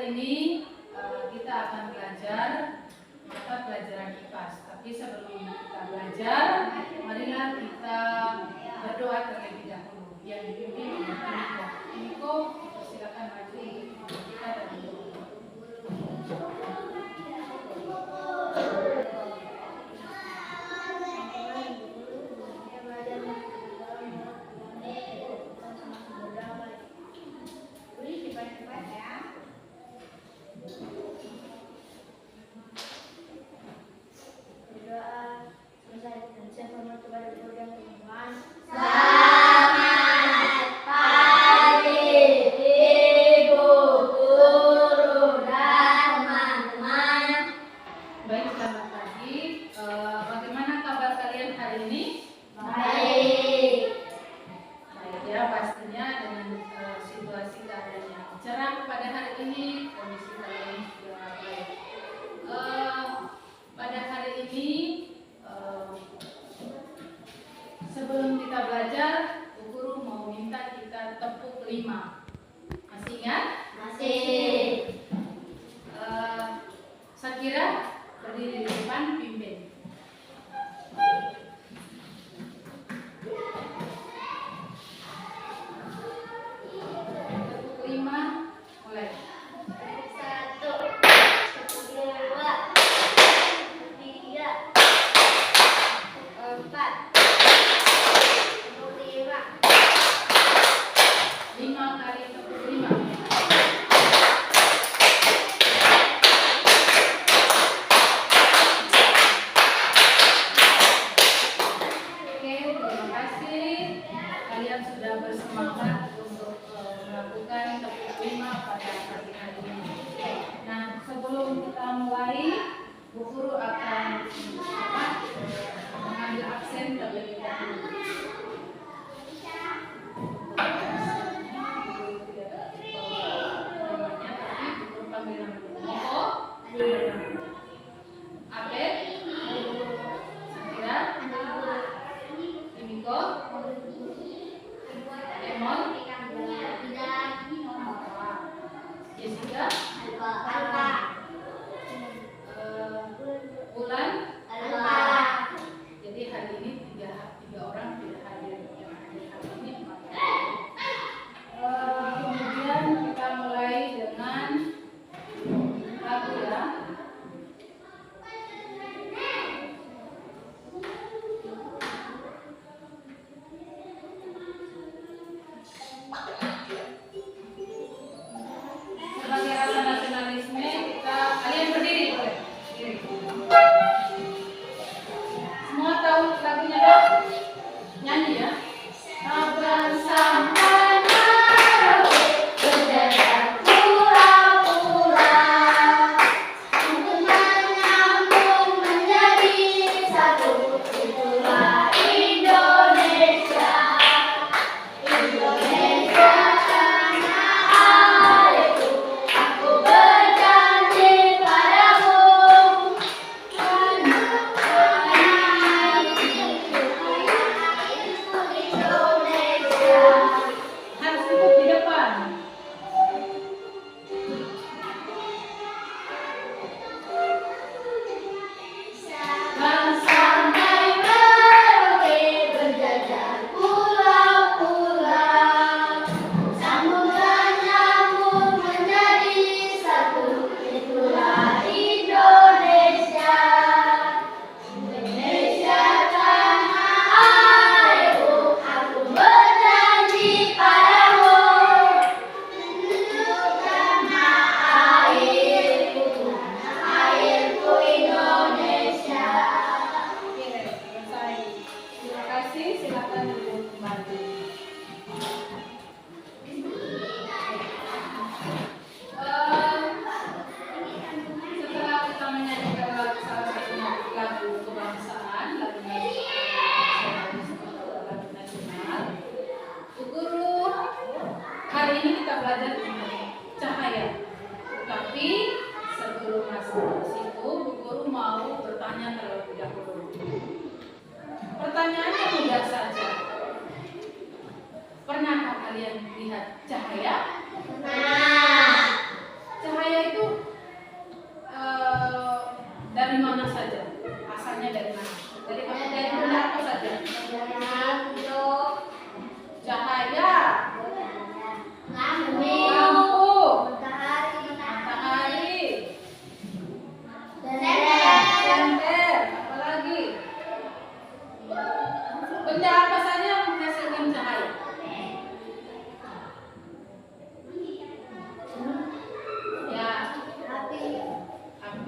ini kita akan belajar mata pelajaran IPAS. Tapi sebelum kita belajar, marilah kita berdoa terlebih dahulu. Yang dipimpin oleh Niko. Niko, silakan maju untuk kita dan berdoa. Sebelum kita belajar, Bu Guru mau minta kita tepuk 5. Masih ingat? Masih. Sakira berdiri di depan, pimpin. Tepuk 5, mulai. 1,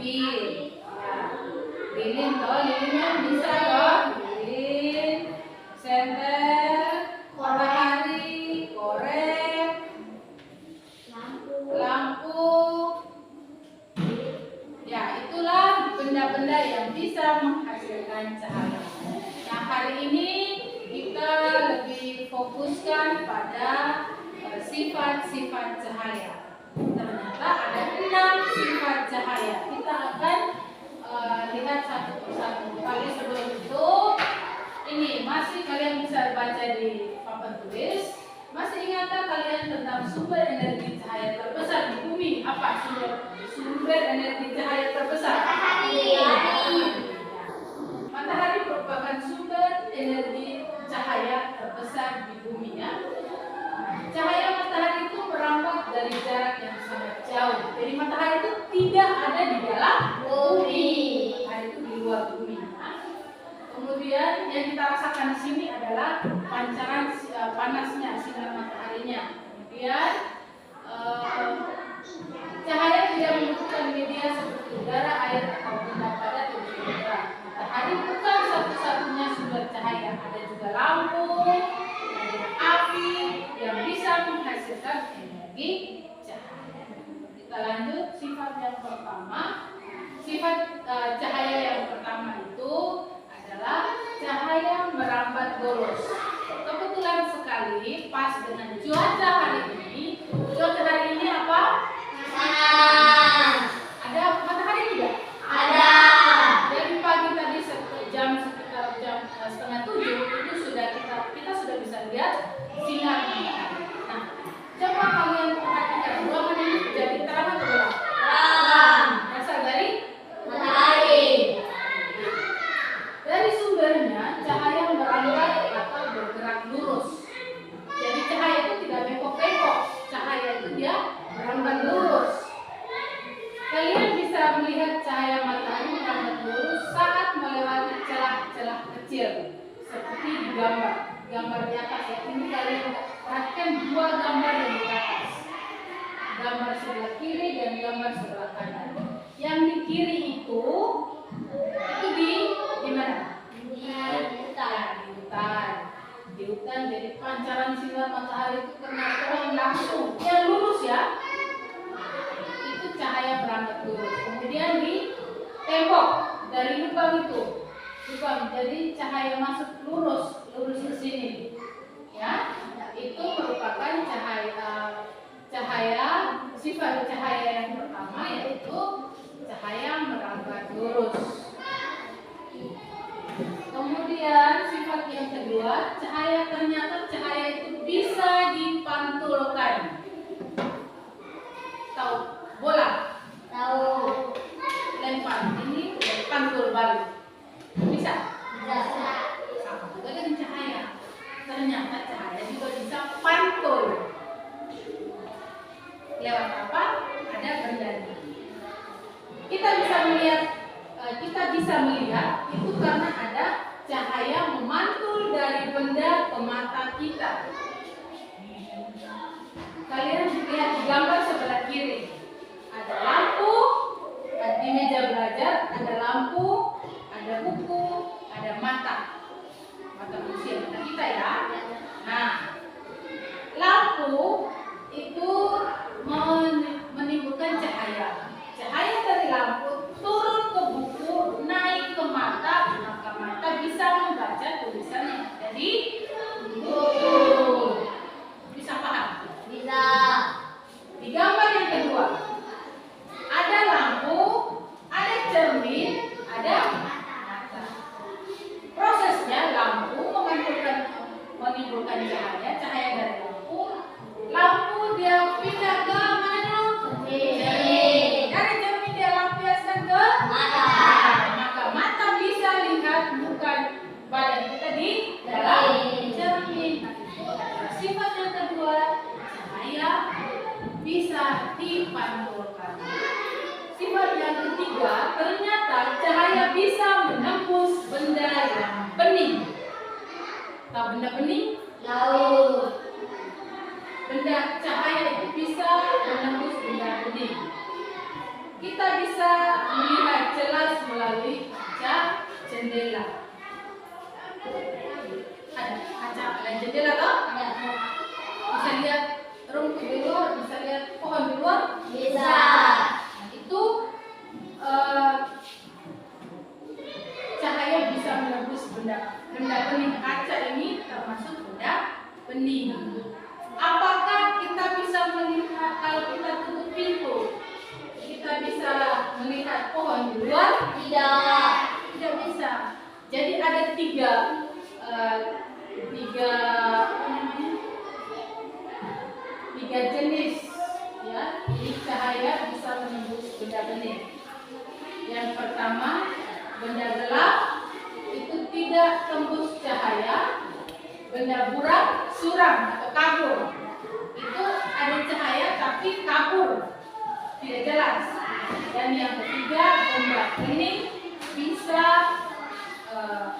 bibir. Ya. Lilin toh, lilinnya bisa toh. Lilin, senter, matahari, korek, lampu. Ya, itulah benda-benda yang bisa menghasilkan cahaya. Nah, hari ini kita lebih fokuskan pada sifat-sifat cahaya. Ternyata ada 6 sifat cahaya. Kita akan lihat satu persatu. Tapi sebelum itu, ini masih kalian bisa baca di papan tulis. Masih ingatkah kalian tentang sumber energi cahaya terbesar di bumi? Apa sumber energi cahaya terbesar? Matahari merupakan sumber energi cahaya terbesar di bumi ya. Cahaya matahari itu merambat dari jarak yang sangat jauh. Jadi matahari itu tidak ada di dalam bumi. Matahari itu di luar bumi. Kemudian yang kita rasakan di sini adalah pancaran panasnya sinar mataharinya. Kemudian cahaya tidak membutuhkan media seperti udara, air atau benda padat atau udara. Matahari bukan satu-satunya sumber cahaya. Ada juga lampu, ada api yang bisa menghasilkan energi cahaya. Kita lanjut sifat yang pertama. Sifat cahaya yang pertama itu adalah cahaya merambat lurus. Kebetulan sekali pas dengan cuaca hari ini. Cuaca hari ini apa? Ada matahari juga? Ada. Dari pagi tadi sekitar jam 6:30 itu sudah kita sudah bisa lihat sinar matahari. Nah, coba kalian perhatikan ruangan ini jadi terang atau gelap? Terang. Berasal dari matahari. Dari sumbernya cahaya merambat atau bergerak lurus. Jadi cahaya itu tidak bengkok-bengkok. Cahaya itu dia merambat lurus. Kalian bisa melihat cahaya matahari merambat lurus saat melewati celah-celah kecil seperti di gambar di atas ya. Ini kalian perhatikan dua gambar yang di atas. Gambar sebelah kiri dan gambar sebelah kanan. Yang di kiri itu di mana? Di hutan. Di hutan jadi pancaran sinar matahari itu kena terang langsung. Yang lurus ya. Itu cahaya merambat lurus. Kemudian di tembok dari lubang itu. Jadi cahaya masuk lurus ke sini. Ya. Itu merupakan sifat cahaya yang pertama yaitu cahaya merambat lurus. Kemudian sifat yang kedua, ternyata cahaya itu bisa dipantulkan. Tahu bola? Tahu. Lempar ini pantul balik. Bisa? Bisa. Sama juga dengan cahaya. Ternyata cahaya juga bisa pantul. Lewat apa? Ada bendanya. Kita bisa melihat itu karena ada cahaya memantul dari benda ke mata kita. Kalian lihat di gambar sebelah kiri. Ada lampu, di meja belajar ada lampu, ada buku, ada mata manusia, mata kita ya. Nah, lampu itu menimbulkan cahaya. Cahaya dari lampu turun ke buku, naik ke mata, maka mata bisa membaca tulisan yang ada di buku. Bisa paham? Bisa. Di gambar yang kedua, ada lampu, ada cermin, ada mata. Prosesnya lampu menimbulkan cahaya dari lampu. Lampu dia pindah ke mana dulu? Cermin. Dari cermin dia lampiaskan ke mata. Maka mata bisa lihat bukan badan kita di dalam cermin. Sifat yang kedua, cahaya bisa dipantulkan. Sifat yang ketiga, ternyata cahaya bisa menembus benda yang bening. Tahu benda bening? Tahu. Benda cahaya itu bisa menembus benda bening. Kita bisa melihat melalui kaca jendela. Ada jendela toh? Bisa lihat rumput di luar, bisa lihat pohon di luar? Bisa. Nah, itu cahaya bisa menembus benda bening. Kaca ini termasuk benda bening. Apakah kita bisa melihat kalau kita tutup pintu? Kita bisa melihat pohon di luar? Tidak bisa. Jadi ada tiga jenis, ya. Jadi cahaya bisa menembus benda bening. Yang pertama, benda gelap itu tidak tembus cahaya. Benda buram, suram atau kabur, itu ada cahaya tapi kabur, tidak jelas. Dan yang ketiga, benda bening bisa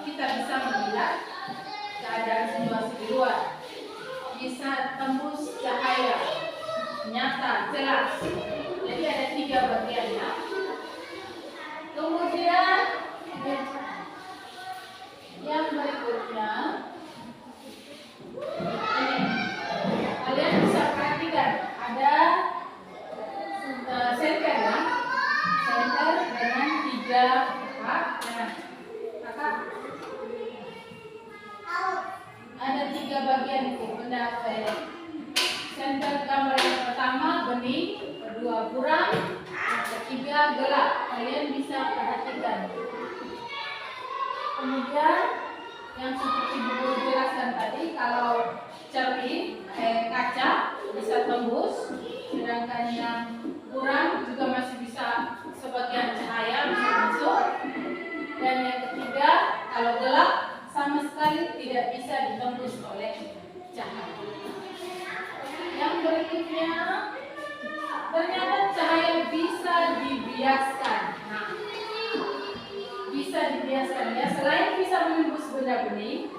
kita bisa melihat keadaan situasi di luar, bisa tembus cahaya nyata, jelas. Jadi ada tiga bagiannya. Kemudian yang berikutnya, ini kalian bisa perhatikan ada senter ya, senter dengan tiga kakak. Ada tiga bagian itu benda senter. Gambar yang pertama bening, kedua buram, yang ketiga gelap. Kalian bisa perhatikan. Kemudian yang seperti Bu jelaskan tadi, kalau cermin kaca bisa tembus, sedangkan yang buram juga masih bisa sebagian cahaya bisa masuk. Dan yang ketiga, kalau gelap sama sekali tidak bisa ditembus oleh cahaya. Yang berikutnya, ternyata cahaya bisa dibiaskan. Nah, bisa dibiaskan ya. Selain bisa menembus benda bening,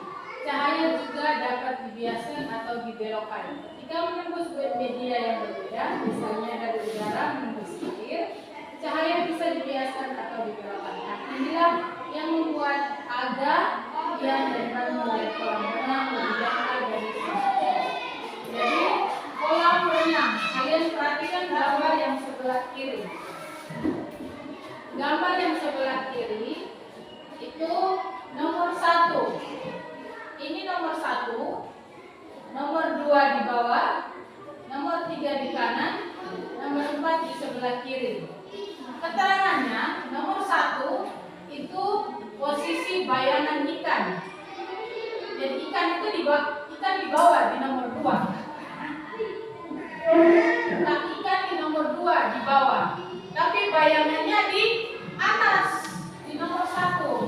cahaya juga dapat dibiaskan atau dibelokkan. Ketika menembus media yang berbeda, misalnya dari udara menembus air, cahaya bisa dibiaskan atau dibelokkan. Nah, inilah yang membuat Aga yang dapat melihat kolam renang lebih dangkal dari sini. Jadi kolam renang, kalian perhatikan gambar yang sebelah kiri. Gambar yang sebelah kiri itu nomor 1. Ini nomor 1, nomor 2 di bawah, nomor 3 di kanan, nomor 4 di sebelah kiri. Keterangannya nomor 1 itu posisi bayangan ikan. Jadi ikan itu di bawah di nomor 2. Nah, ikan di nomor 2 di bawah. Tapi bayangannya di atas di nomor 1.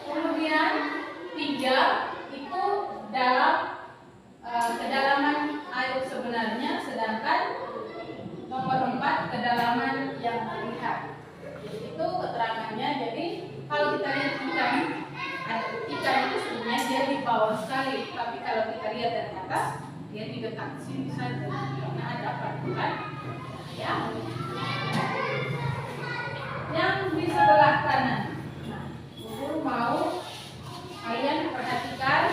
Kemudian 3 itu dalam kedalaman air sebenarnya, sedangkan nomor 4 kedalaman yang terlihat. Itu keterangannya. Jadi kalau kita lihat ikan itu sebenarnya dia di bawah sekali, tapi kalau kita lihat dari atas dia di dekat sini saja karena ada peraturan ya. Yang di sebelah kanan, nah, Guru mau kalian perhatikan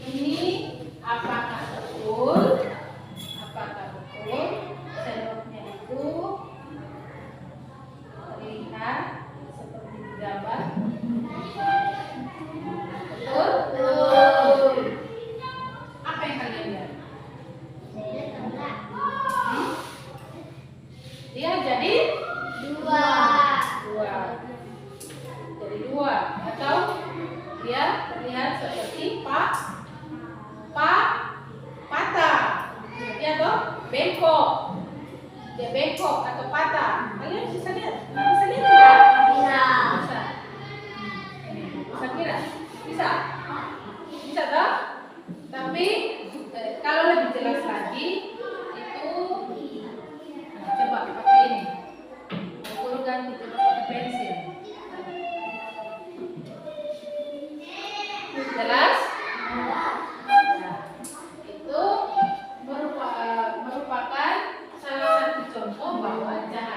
ini apakah betul sendoknya itu terlihat seperti di gambar. Betul. Apa yang kalian lihat? Dia jadi 2. Jadi 2 atau dia terlihat seperti patah. Ya toh? Bengkok. Dia bengkok atau patah. Kalian bisa lihat? Bisa lihat tidak? Bisa. Bisa kira? Bisa toh? Tapi kalau lebih jelas lagi itu coba pakai ini. Guru ganti coba pakai pensil. Jelas? Itu merupakan salah satu contoh bahwa cahaya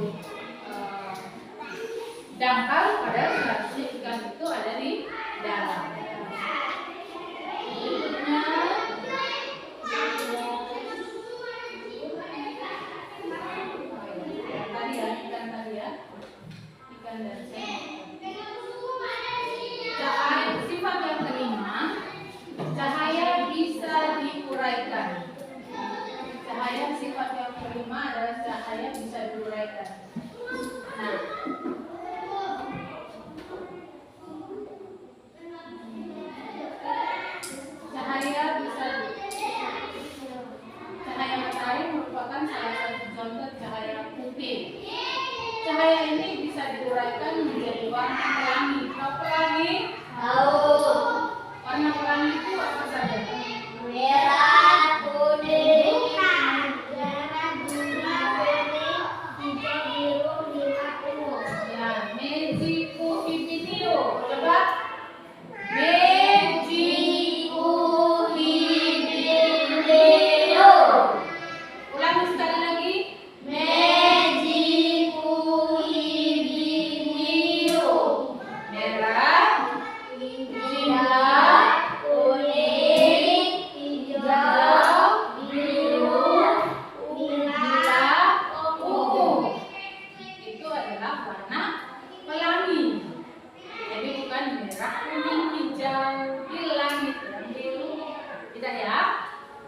eh, dangkal, padahal seharusnya ikan itu ada di dalam. Berikutnya ikan tadi ya, ikan dan cahaya. Sifat yang kelima, cahaya bisa diuraikan. Cahaya, sifat yang kelima adalah cahaya bisa diuraikan. Nah, cahaya matahari merupakan salah satu contoh cahaya putih. Cahaya ini bisa diuraikan menjadi warna pelangi. Tahu pelangi? Tahu. Warna pelangi itu apa saja? Merah, kuning, merah, kuning, hijau, biru, hijau. Ya, Mexico Hibinio. Coba. Mexico Hibinio. Ulangi sekali lagi. Mexico hibinio. Merah, kuning, hijau, biru, merah, ungu. itu adalah warna pelangi. Jadi bukan merah, kuning, hijau di langit yang biru. Tidak ya.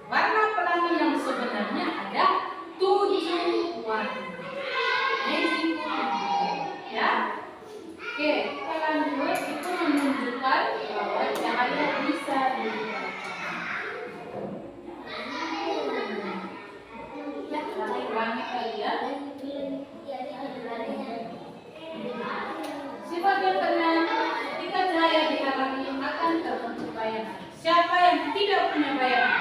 Warna pelangi yang sebenarnya ada 7 warna. Mexico ya. Oke, kita lanjut. Itu menunjukkan bahwa cahaya bisa diuraikan. Ulangi kali ya. Sifat yang keenam, ketika cahaya dihalangi akan terbentuk bayangan. Siapa yang tidak punya bayangan?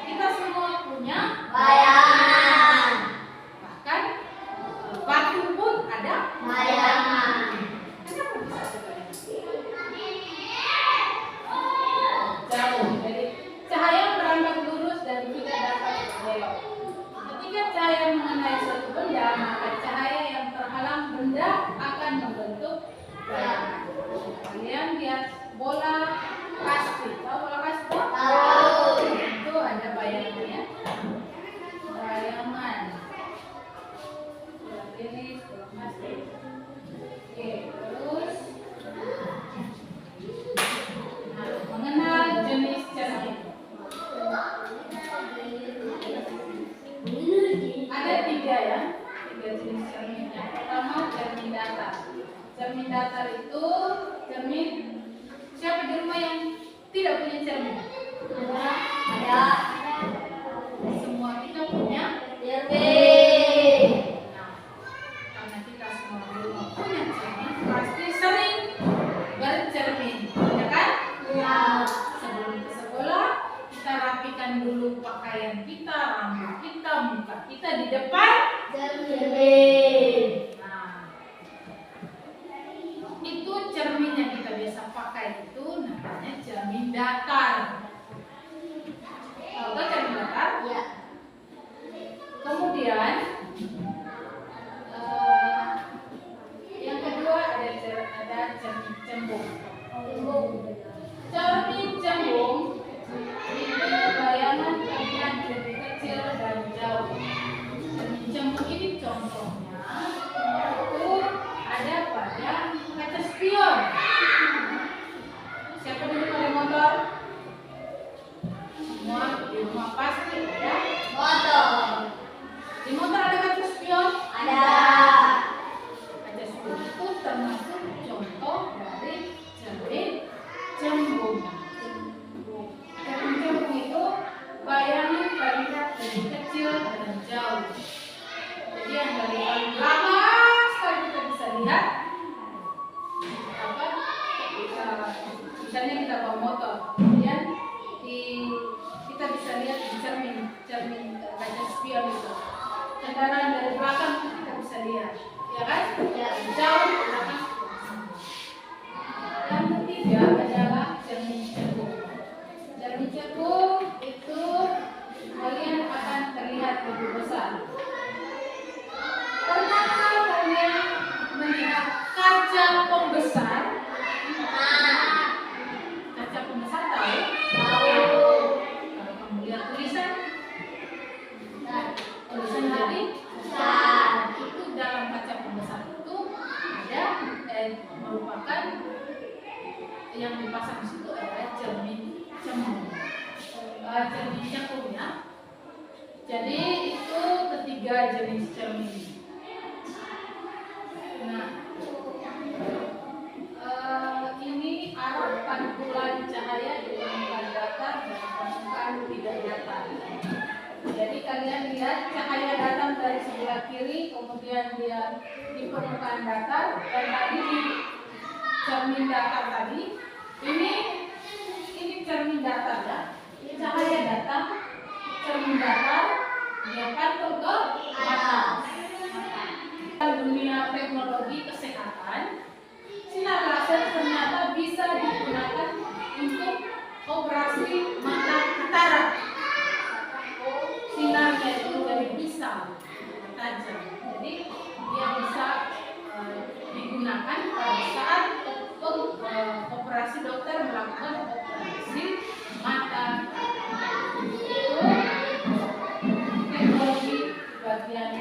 Kita semua punya Bayangan. bahkan batu pun ada Bayangan. Kenapa bisa ada bayangan? Jauh. Jadi cahaya berantak lurus dan tidak dapat berbelok. Ketika cahaya mengenai suatu benda, maka cahaya yang terhalang benda akan membentuk bayangan. Kalian lihat bola kasti. Tahu bola kasti? Tahu. Itu ada bayangannya. Bayangan. Bola tenis, bola kasti. Oke, terus mengenal jenis cermin. Ada 3 ya, 3 jenis cermin. Yang pertama cermin datar. Cermin datar itu cermin. Siapa di rumah yang tidak punya cermin? Ada. Semua kita punya. Cermin. Nah, karena kita semua di rumah punya cermin, pasti sering bercermin, ya kan? Ya. Sebelum ke sekolah, kita rapikan dulu pakaian kita, rambut kita, muka kita di depan. Cermin. Nah, itu cermin yang kita biasa pakai itu namanya cermin datar. Tahu kan cermin datar? Ya. Kemudian yang kedua ada cermin cembung. Cermin cembung itu bayangan terlihat lebih kecil dan jauh. Cermin cembung ini contohnya itu ada pada kaca spion. Siapa dulu pada motor? Semua di rumah pasti ada Motor. Di motor ada kaca spion? Ada. Kaca spion itu termasuk contoh dari cermin cembung. Cermin cembung itu bayangan terlihat lebih kecil dan jauh. Jadi yang dari paling belakang sekali kita bisa lihat apa? Misalnya kita bawa motor, kemudian kita bisa lihat di cermin kaca spion itu. Kendaraan dari belakang kita bisa lihat, ya kan? Ya. Jauh belakang. Yang ketiga adalah cermin cembung. Cermin cembung itu kalian akan terlihat lebih besar. 3 jenis cermin. Nah, ini arah pantulan cahaya di permukaan datar dan permukaan tidak datar. Jadi kalian lihat cahaya datang dari sebelah kiri, kemudian dia di permukaan datar, dan tadi di cermin datar tadi. Ini cermin datar ya. Cahaya datang, cermin datar, dia pantul ke atas. Dunia teknologi kesehatan, sinar laser ternyata bisa digunakan untuk operasi mata katarak. Sinarnya itu dari pisau tajam, jadi dia bisa digunakan pada saat operasi dokter melakukan operasi mata. Itu teknologi bagian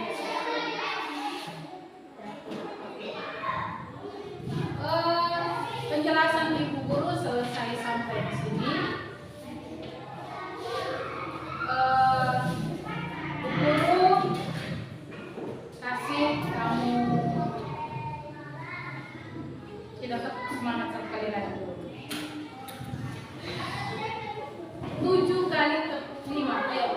penjelasan Ibu Guru selesai sampai di sini. Guru kasih kamu tidak semangat sekali lagi. 7 kali tepuk 5, ayo.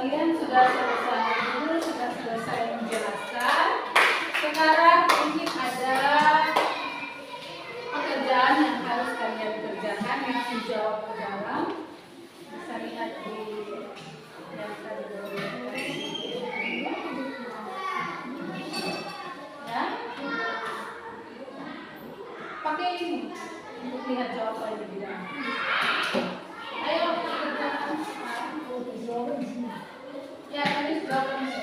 Kalian sudah selesai, Guru sudah selesai menjelaskan. Sekarang ini ada pekerjaan yang harus kalian kerjakan, yang dijawab ke dalam. Bisa lihat di yang tadi ya. Pakai ini untuk lihat jawabannya di dalam. Ayo kerjakan. Ya, tadi sudah tulis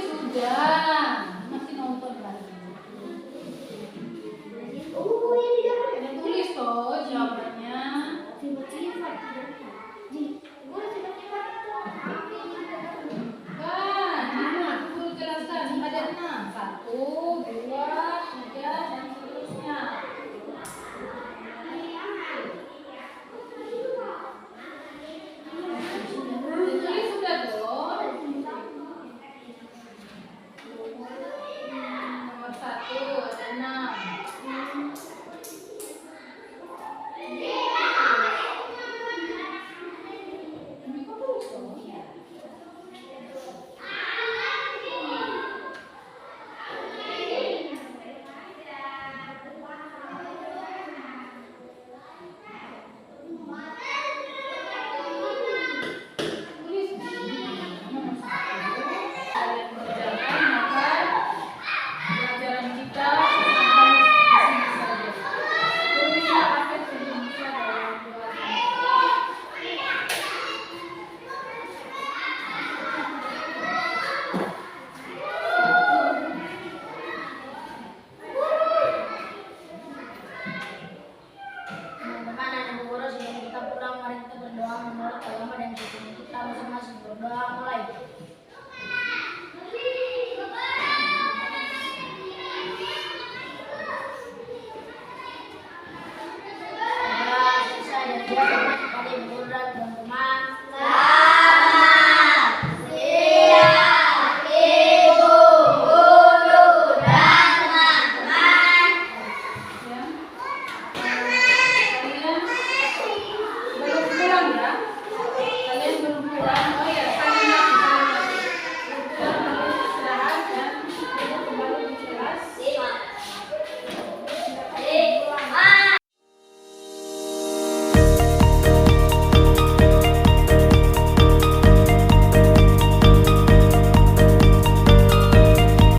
sudah.